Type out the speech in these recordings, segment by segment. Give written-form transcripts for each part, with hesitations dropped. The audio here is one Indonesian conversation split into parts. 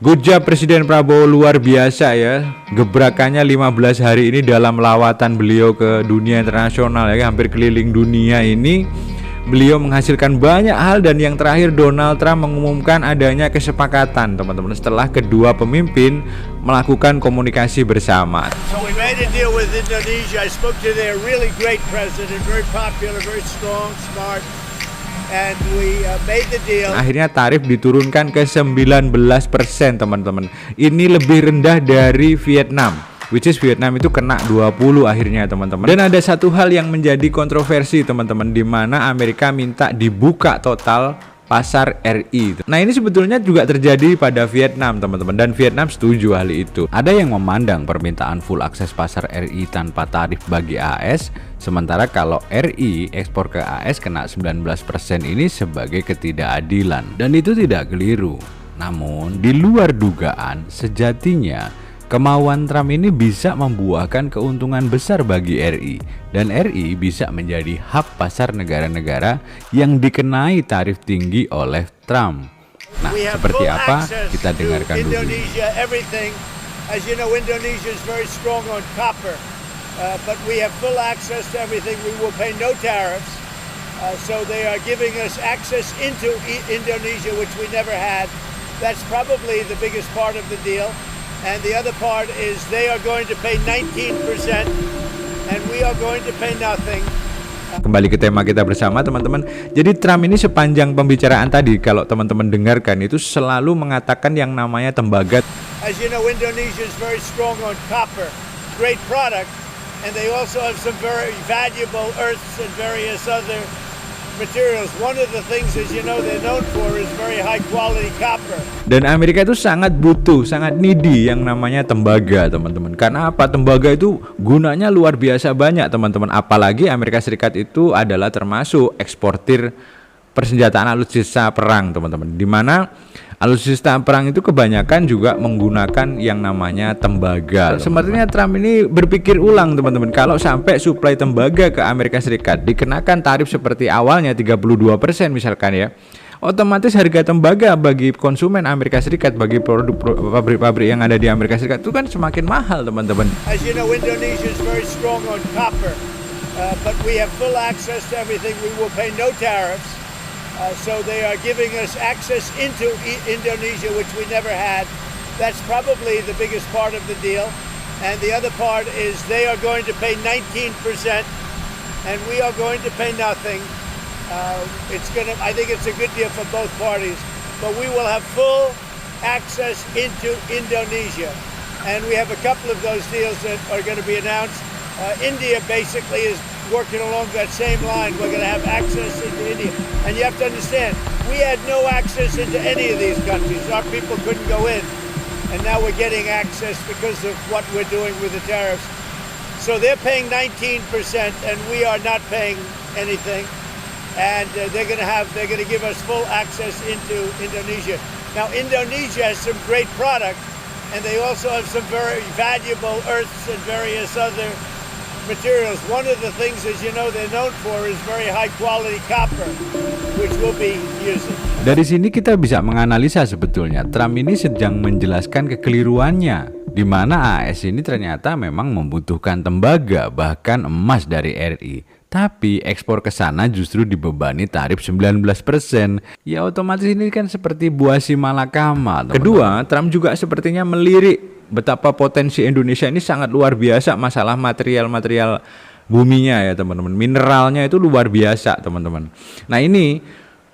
Good job Presiden Prabowo, luar biasa ya. Gebrakannya 15 hari ini dalam lawatan beliau ke dunia internasional ya, hampir keliling dunia ini. Beliau menghasilkan banyak hal, dan yang terakhir Donald Trump mengumumkan adanya kesepakatan teman-teman setelah kedua pemimpin melakukan komunikasi bersama. So we made a deal with Indonesia. I spoke to their really great president, very popular, very strong, smart. And we made the deal. Akhirnya tarif diturunkan ke 19% teman-teman. Ini lebih rendah dari Vietnam, which is Vietnam itu kena 20 akhirnya teman-teman. Dan ada satu hal yang menjadi kontroversi teman-teman, di mana Amerika minta dibuka total pasar RI. Nah ini sebetulnya juga terjadi pada Vietnam teman-teman, dan Vietnam setuju hal itu. Ada yang memandang permintaan full akses pasar RI tanpa tarif bagi AS, sementara kalau RI ekspor ke AS kena 19% ini sebagai ketidakadilan. Dan itu tidak keliru. Namun di luar dugaan, sejatinya kemauan Trump ini bisa membuahkan keuntungan besar bagi RI, dan RI bisa menjadi hub pasar negara-negara yang dikenai tarif tinggi oleh Trump. Nah, seperti apa? Kita dengarkan dulu. Indonesia, everything. As you know, Indonesia is very strong on copper, but we have full access to everything. We will pay no tariffs, so they are giving us access into Indonesia, which we never had. That's probably the biggest part of the deal. And the other part is they are going to pay 19% and we are going to pay nothing. Kembali ke tema kita bersama teman-teman. Jadi Trump ini sepanjang pembicaraan tadi, kalau teman-teman dengarkan, itu selalu mengatakan yang namanya tembaga. As you know, Indonesia is very strong on copper, great product, and they also have some very valuable earths and various other materials. One of the things, as you know, they're known for is very high quality copper. Dan Amerika itu sangat butuh, sangat needy yang namanya tembaga teman-teman. Karena apa? Tembaga itu gunanya luar biasa banyak teman-teman. Apalagi Amerika Serikat itu adalah termasuk eksportir persenjataan alutsista perang teman-teman. Dimana alutsista perang itu kebanyakan juga menggunakan yang namanya tembaga. Sepertinya Trump ini berpikir ulang teman-teman. Kalau sampai suplai tembaga ke Amerika Serikat dikenakan tarif seperti awalnya 32% misalkan ya, otomatis harga tembaga bagi konsumen Amerika Serikat, bagi produk pabrik-pabrik yang ada di Amerika Serikat itu kan semakin mahal teman-teman. As you know, Indonesia is very strong on copper, but we have full access to everything. We will pay no tariffs. So they are giving us access into Indonesia, which we never had. That's probably the biggest part of the deal. And the other part is they are going to pay 19% and we are going to pay nothing. I think it's a good deal for both parties, but we will have full access into Indonesia. And we have a couple of those deals that are going to be announced. India basically is working along that same line. We're going to have access into India. And you have to understand, we had no access into any of these countries. Our people couldn't go in. And now we're getting access because of what we're doing with the tariffs. So they're paying 19% and we are not paying anything. And they're going to give us full access into Indonesia. Now Indonesia has some great product, and they also have some very valuable earths and various other materials. One of the things, as you know, they're known for is very high quality copper, which we'll be using. Dari sini kita bisa menganalisa sebetulnya Trump ini sedang menjelaskan kekeliruannya, di mana AS ini ternyata memang membutuhkan tembaga, bahkan emas dari RI. Tapi ekspor ke sana justru dibebani tarif 19%. Ya otomatis ini kan seperti buah si malakama. Kedua, Trump juga sepertinya melirik betapa potensi Indonesia ini sangat luar biasa masalah material-material buminya ya teman-teman. Mineralnya itu luar biasa teman-teman. Nah ini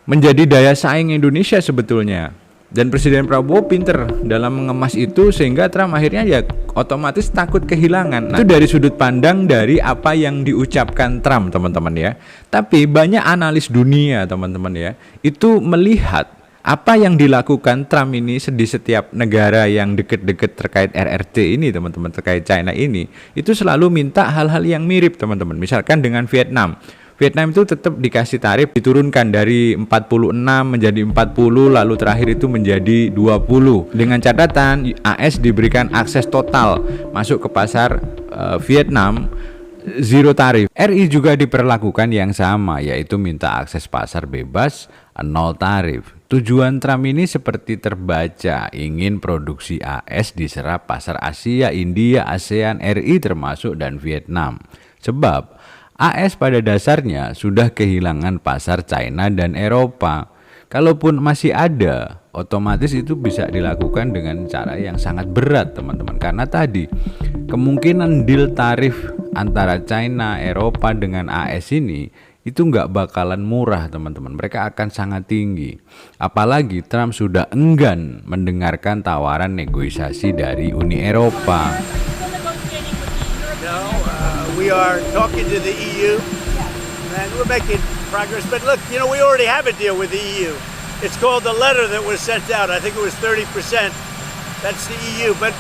menjadi daya saing Indonesia sebetulnya. Dan Presiden Prabowo pinter dalam mengemas itu, sehingga Trump akhirnya ya otomatis takut kehilangan. Nah, itu dari sudut pandang dari apa yang diucapkan Trump teman-teman ya. Tapi banyak analis dunia teman-teman ya, itu melihat apa yang dilakukan Trump ini di setiap negara yang deket-deket terkait RRT ini teman-teman, terkait China ini, itu selalu minta hal-hal yang mirip teman-teman. Misalkan dengan Vietnam itu tetap dikasih tarif diturunkan dari 46 menjadi 40, lalu terakhir itu menjadi 20. Dengan catatan AS diberikan akses total masuk ke pasar Vietnam zero tarif. RI juga diperlakukan yang sama, yaitu minta akses pasar bebas nol tarif. Tujuan Trump ini seperti terbaca, ingin produksi AS diserap pasar Asia, India, ASEAN, RI termasuk dan Vietnam. Sebab AS pada dasarnya sudah kehilangan pasar China dan Eropa. Kalaupun masih ada, otomatis itu bisa dilakukan dengan cara yang sangat berat teman-teman. Karena tadi kemungkinan deal tarif antara China, Eropa dengan AS ini itu nggak bakalan murah teman-teman. Mereka akan sangat tinggi. Apalagi Trump sudah enggan mendengarkan tawaran negosiasi dari Uni Eropa. No, we are talking to the EU and we're making progress. But look, we already have a deal with the EU. It's called the letter that was sent out. I think it was 30%. That's the EU. But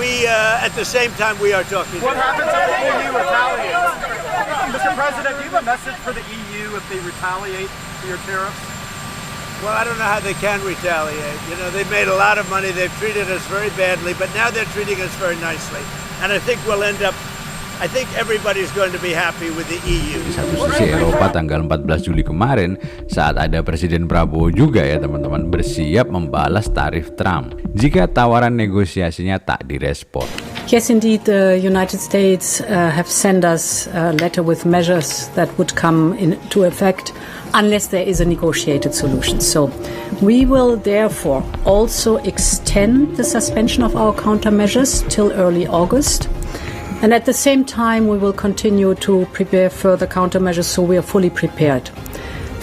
we, at the same time, we are talking. What happens if the EU retaliates? Mr. President, do you have a message for the EU if they retaliate for your tariffs? Well, I don't know how they can retaliate. They've made a lot of money. They've treated us very badly, but now they're treating us very nicely. And I think I think everybody's going to be happy with the EU. Di satu sisi Eropa tanggal 14 Juli kemarin saat ada Presiden Prabowo juga ya teman-teman bersiap membalas tarif Trump jika tawaran negosiasinya tak direspon. Yes, indeed, the United States have sent us a letter with measures that would come into effect unless there is a negotiated solution. So we will therefore also extend the suspension of our countermeasures till early August. And at the same time, we will continue to prepare further countermeasures so we are fully prepared.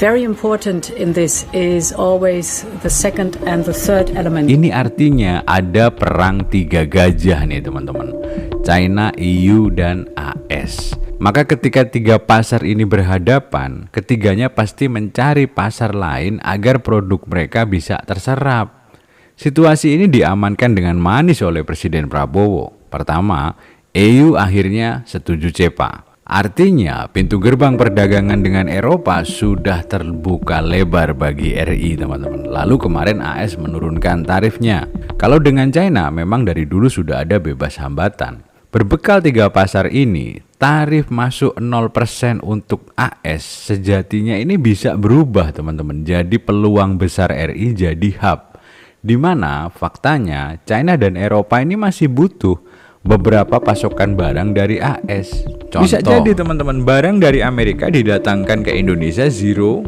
Very important in this is always the second and the third element. Ini artinya ada perang tiga gajah nih teman-teman. China, EU, dan AS. Maka ketika tiga pasar ini berhadapan, ketiganya pasti mencari pasar lain agar produk mereka bisa terserap. Situasi ini diamankan dengan manis oleh Presiden Prabowo. Pertama, EU akhirnya setuju CEPA. Artinya pintu gerbang perdagangan dengan Eropa sudah terbuka lebar bagi RI teman-teman. Lalu kemarin AS menurunkan tarifnya. Kalau dengan China memang dari dulu sudah ada bebas hambatan. Berbekal tiga pasar ini, tarif masuk 0% untuk AS sejatinya ini bisa berubah teman-teman. Jadi peluang besar RI jadi hub. Di mana faktanya China dan Eropa ini masih butuh beberapa pasokan barang dari AS. Contoh, bisa jadi teman-teman barang dari Amerika didatangkan ke Indonesia zero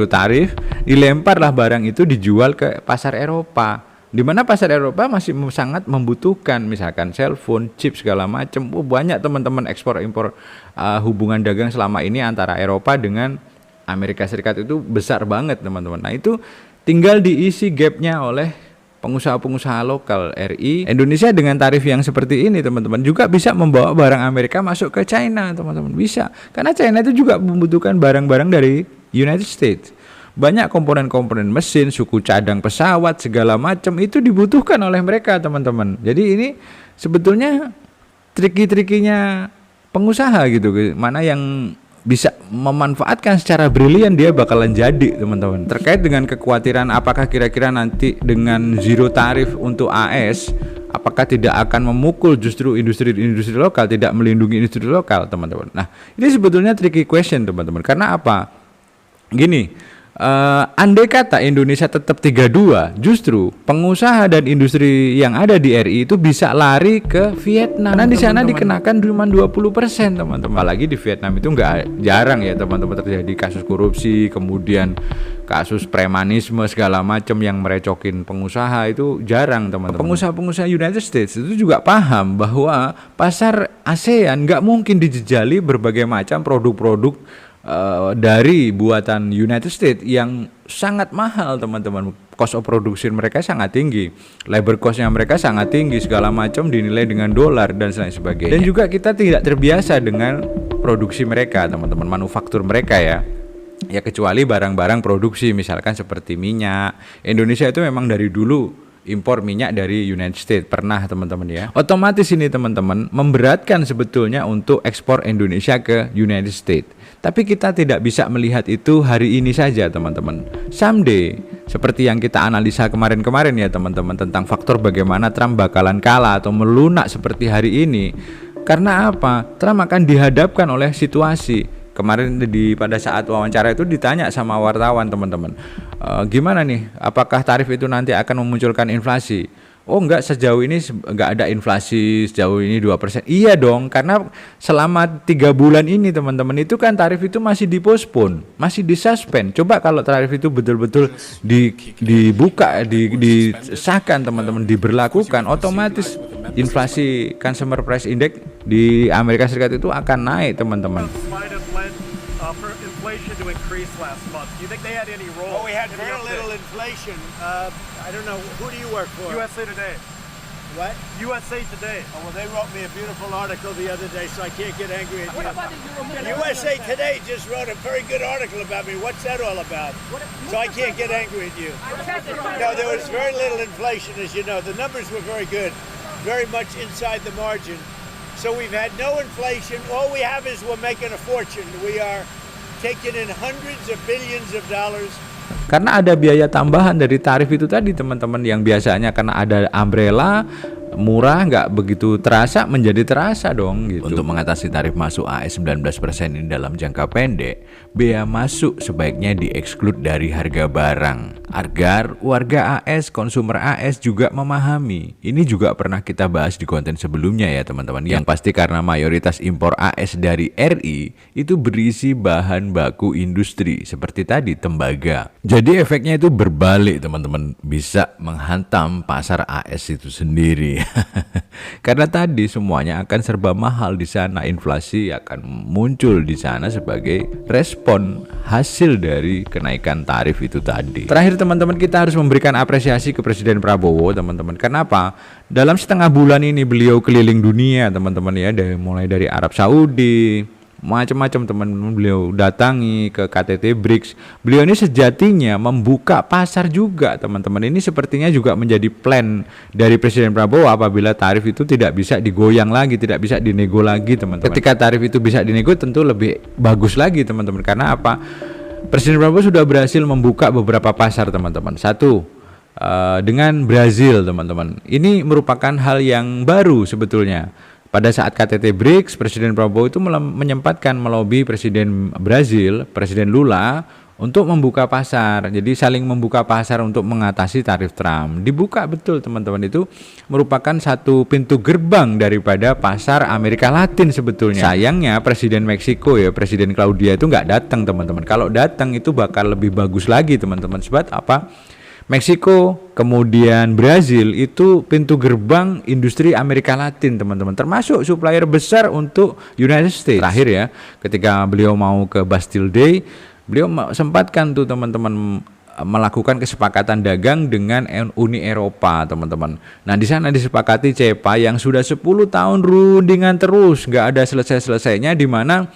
tarif, dilemparlah barang itu dijual ke pasar Eropa. Di mana pasar Eropa masih sangat membutuhkan misalkan cellphone, chip segala macam. Banyak teman-teman ekspor impor hubungan dagang selama ini antara Eropa dengan Amerika Serikat itu besar banget teman-teman. Nah itu tinggal diisi gapnya oleh pengusaha-pengusaha lokal RI. Indonesia dengan tarif yang seperti ini teman-teman juga bisa membawa barang Amerika masuk ke China teman-teman, bisa. Karena China itu juga membutuhkan barang-barang dari United States. Banyak komponen-komponen mesin, suku cadang pesawat segala macam itu dibutuhkan oleh mereka teman-teman. Jadi ini sebetulnya triki-trikinya pengusaha gitu, mana yang bisa memanfaatkan secara brilian dia bakalan jadi teman-teman. Terkait dengan kekhawatiran apakah kira-kira nanti dengan zero tarif untuk AS apakah tidak akan memukul justru industri-industri lokal, tidak melindungi industri lokal teman-teman. Nah ini sebetulnya tricky question teman-teman. Karena apa? Gini, andai kata Indonesia tetap 32, justru pengusaha dan industri yang ada di RI itu bisa lari ke Vietnam. Nah di sana dikenakan cuma 20% teman-teman. Apalagi di Vietnam itu nggak jarang ya teman-teman terjadi kasus korupsi, kemudian kasus premanisme segala macam yang merecokin pengusaha itu jarang teman-teman. Pengusaha-pengusaha United States itu juga paham bahwa pasar ASEAN nggak mungkin dijejali berbagai macam produk-produk dari buatan United States yang sangat mahal teman-teman. Cost of production mereka sangat tinggi, labor costnya mereka sangat tinggi, segala macam dinilai dengan dolar dan lain sebagainya. Dan juga kita tidak terbiasa dengan produksi mereka teman-teman, manufaktur mereka ya kecuali barang-barang produksi misalkan seperti minyak. Indonesia itu memang dari dulu impor minyak dari United States pernah teman-teman ya. Otomatis ini teman-teman memberatkan sebetulnya untuk ekspor Indonesia ke United States. Tapi kita tidak bisa melihat itu hari ini saja teman-teman. Someday seperti yang kita analisa kemarin-kemarin ya teman-teman tentang faktor bagaimana Trump bakalan kalah atau melunak seperti hari ini. Karena apa? Trump akan dihadapkan oleh situasi Kemarin pada saat wawancara itu ditanya sama wartawan teman-teman, gimana nih, apakah tarif itu nanti akan memunculkan inflasi? Oh enggak, sejauh ini enggak ada inflasi, sejauh ini 2%. Iya dong, karena selama 3 bulan ini teman-teman itu kan tarif itu masih dipospon, masih disuspend. Coba kalau tarif itu betul-betul dibuka, disahkan teman-teman, diberlakukan, otomatis inflasi Consumer Price Index di Amerika Serikat itu akan naik teman-teman. For inflation to increase last month. Do you think they had any role? Well, we had very little inflation. I don't know, who do you work for? USA Today. What? USA Today. Oh, well, they wrote me a beautiful article the other day, so I can't get angry at you. USA Today just wrote a very good article about me. What's that all about? So I can't get angry at you. No, there was very little inflation, as you know. The numbers were very good, very much inside the margin. So we've had no inflation. All we have is we're making a fortune. We are taking in hundreds of billions of dollars. Karena ada biaya tambahan dari tarif itu tadi teman-teman, yang biasanya karena ada umbrella murah nggak begitu terasa menjadi terasa dong gitu. Untuk mengatasi tarif masuk AS 19% ini dalam jangka pendek, bea masuk sebaiknya dieksklud dari harga barang agar warga AS, konsumer AS juga memahami. Ini juga pernah kita bahas di konten sebelumnya ya teman-teman. Yang pasti karena mayoritas impor AS dari RI itu berisi bahan baku industri seperti tadi tembaga. Jadi efeknya itu berbalik teman-teman, bisa menghantam pasar AS itu sendiri. Karena tadi semuanya akan serba mahal di sana, inflasi akan muncul di sana sebagai respon hasil dari kenaikan tarif itu tadi. Terakhir teman-teman, kita harus memberikan apresiasi ke Presiden Prabowo teman-teman. Kenapa? Dalam setengah bulan ini beliau keliling dunia teman-teman ya, mulai dari Arab Saudi, macam-macam teman-teman beliau datangi ke KTT BRICS. Beliau ini sejatinya membuka pasar juga teman-teman. Ini sepertinya juga menjadi plan dari Presiden Prabowo apabila tarif itu tidak bisa digoyang lagi, tidak bisa dinego lagi teman-teman. Ketika tarif itu bisa dinego tentu lebih bagus lagi teman-teman. Karena apa? Presiden Prabowo sudah berhasil membuka beberapa pasar teman-teman. Satu, dengan Brazil teman-teman. Ini merupakan hal yang baru sebetulnya. Pada saat KTT BRICS, Presiden Prabowo itu menyempatkan melobi Presiden Brazil, Presiden Lula, untuk membuka pasar. Jadi saling membuka pasar untuk mengatasi tarif Trump. Dibuka betul teman-teman, itu merupakan satu pintu gerbang daripada pasar Amerika Latin sebetulnya. Sayangnya Presiden Meksiko ya, Presiden Claudia itu nggak datang teman-teman. Kalau datang itu bakal lebih bagus lagi teman-teman. Sebab apa? Meksiko, kemudian Brazil itu pintu gerbang industri Amerika Latin teman-teman, termasuk supplier besar untuk United States. Terakhir ya, ketika beliau mau ke Bastille Day, beliau sempatkan tuh teman-teman melakukan kesepakatan dagang dengan Uni Eropa teman-teman. Nah di sana disepakati CEPA yang sudah 10 tahun rundingan terus, nggak ada selesai-selesainya, di mana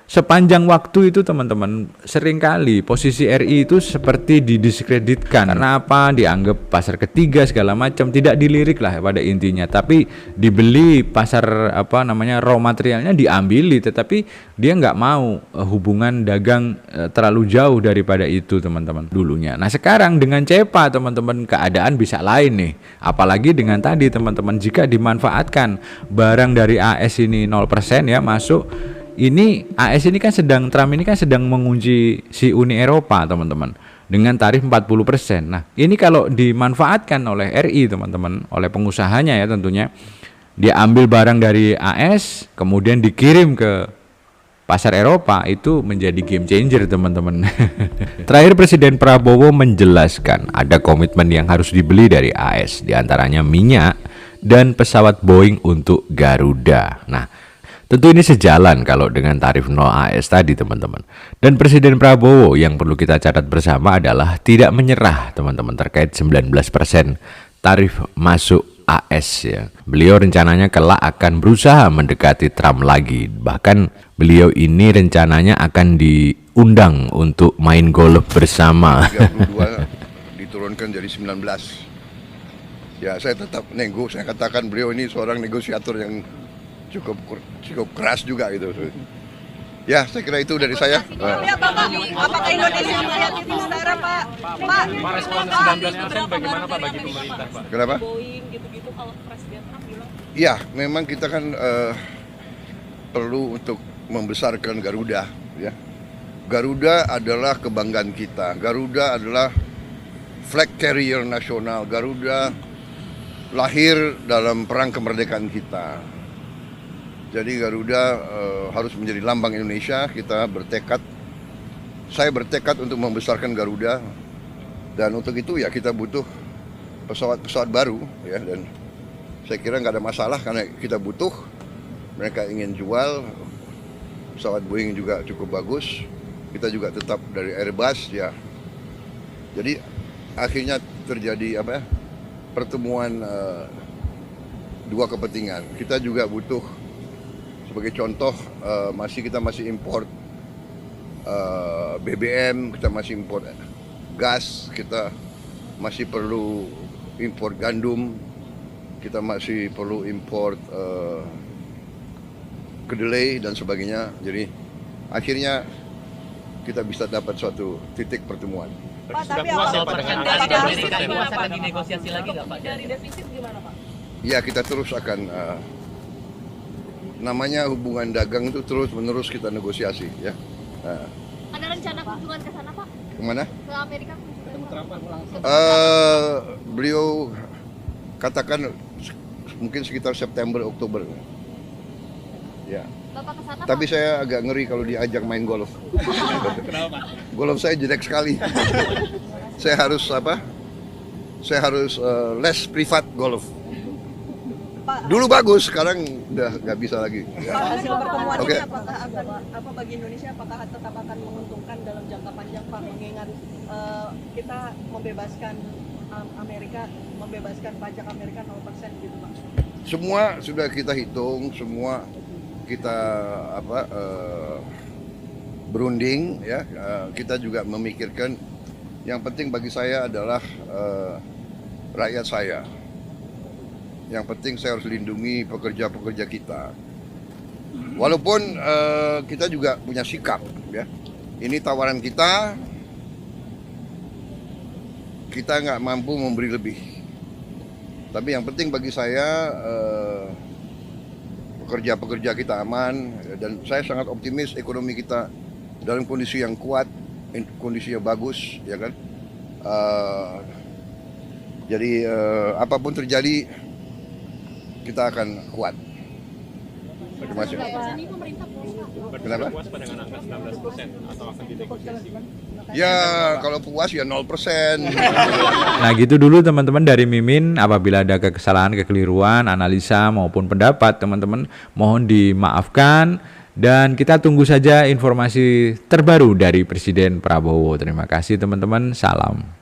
sepanjang waktu itu teman-teman seringkali posisi RI itu seperti didiskreditkan. Karena apa? Dianggap pasar ketiga segala macam, tidak dilirik lah pada intinya. Tapi dibeli pasar raw materialnya diambili, tetapi dia nggak mau hubungan dagang terlalu jauh daripada itu teman-teman dulunya. Nah sekarang dengan CEPA teman-teman keadaan bisa lain nih. Apalagi dengan tadi teman-teman, jika dimanfaatkan barang dari AS ini 0% ya masuk. Ini AS ini kan Trump ini kan sedang mengunci si Uni Eropa teman-teman dengan tarif 40%. Nah ini kalau dimanfaatkan oleh RI teman-teman, oleh pengusahanya ya tentunya, dia ambil barang dari AS kemudian dikirim ke pasar Eropa, itu menjadi game changer teman-teman. Terakhir Presiden Prabowo menjelaskan ada komitmen yang harus dibeli dari AS, diantaranya minyak dan pesawat Boeing untuk Garuda. Nah tentu ini sejalan kalau dengan tarif 0 AS tadi teman-teman. Dan Presiden Prabowo yang perlu kita catat bersama adalah tidak menyerah teman-teman terkait 19% tarif masuk AS ya. Beliau rencananya kelak akan berusaha mendekati Trump lagi. Bahkan beliau ini rencananya akan diundang untuk main golf bersama. 32 diturunkan jadi 19. Ya saya tetap nego, saya katakan beliau ini seorang negosiator yang cukup keras juga gitu. Ya, saya kira itu dari saya. Apakah Indonesia melihat itu secara Pak? Pak, respon 19% bagaimana Pak bagi pemerintah Pak? Kenapa? Boeing gitu-gitu kalau Presiden Trump bilang. Ya, memang kita kan perlu untuk membesarkan Garuda. ya. Garuda adalah kebanggaan kita. Garuda adalah flag carrier nasional. Garuda lahir dalam perang kemerdekaan kita. Jadi Garuda harus menjadi lambang Indonesia. Kita bertekad, saya bertekad untuk membesarkan Garuda. Dan untuk itu ya kita butuh pesawat-pesawat baru, ya. Dan saya kira nggak ada masalah karena kita butuh. Mereka ingin jual, pesawat Boeing juga cukup bagus. Kita juga tetap dari Airbus, ya. Jadi akhirnya terjadi pertemuan dua kepentingan. Kita juga butuh, sebagai contoh, kita masih import BBM, kita masih import gas, kita masih perlu import gandum, kita masih perlu import kedelai dan sebagainya. Jadi akhirnya kita bisa dapat suatu titik pertemuan. Pak, tapi akan dinegosiasi lagi nggak Pak? Dari defisit gimana Pak? Ya, kita terus akan namanya hubungan dagang itu terus menerus kita negosiasi, ya. Ada rencana kunjungan ke sana Pak? Kemana? Ke Amerika kunjungan? Beliau katakan mungkin sekitar September Oktober. Ya. Bapak ke sana Tapi Pak? saya agak ngeri kalau diajak main golf. Kenapa? Golf saya jelek sekali. Saya harus Saya harus les privat golf. Dulu bagus, sekarang udah nggak bisa lagi. Ya. Pak, hasil pertemuan Oke. ini apakah akan bagi Indonesia apakah tetap akan menguntungkan dalam jangka panjang Pak, mengingat kita membebaskan pajak Amerika 0% gitu Pak? Semua sudah kita hitung, semua kita berunding, ya. Kita juga memikirkan yang penting bagi saya adalah rakyat saya. Yang penting saya harus lindungi pekerja-pekerja kita. Walaupun kita juga punya sikap, ya. Ini tawaran kita nggak mampu memberi lebih. Tapi yang penting bagi saya pekerja-pekerja kita aman, dan saya sangat optimis ekonomi kita dalam kondisi yang kuat, kondisinya bagus, ya kan. Jadi apapun terjadi kita akan kuat. Terima kasih. Kenapa? Puas pada dengan angka 19% atau akan dinegosiasi? Ya kalau puas ya 0%. Nah gitu dulu teman-teman dari Mimin. Apabila ada kesalahan, kekeliruan, analisa maupun pendapat, teman-teman mohon dimaafkan. Dan kita tunggu saja informasi terbaru dari Presiden Prabowo. Terima kasih teman-teman, salam.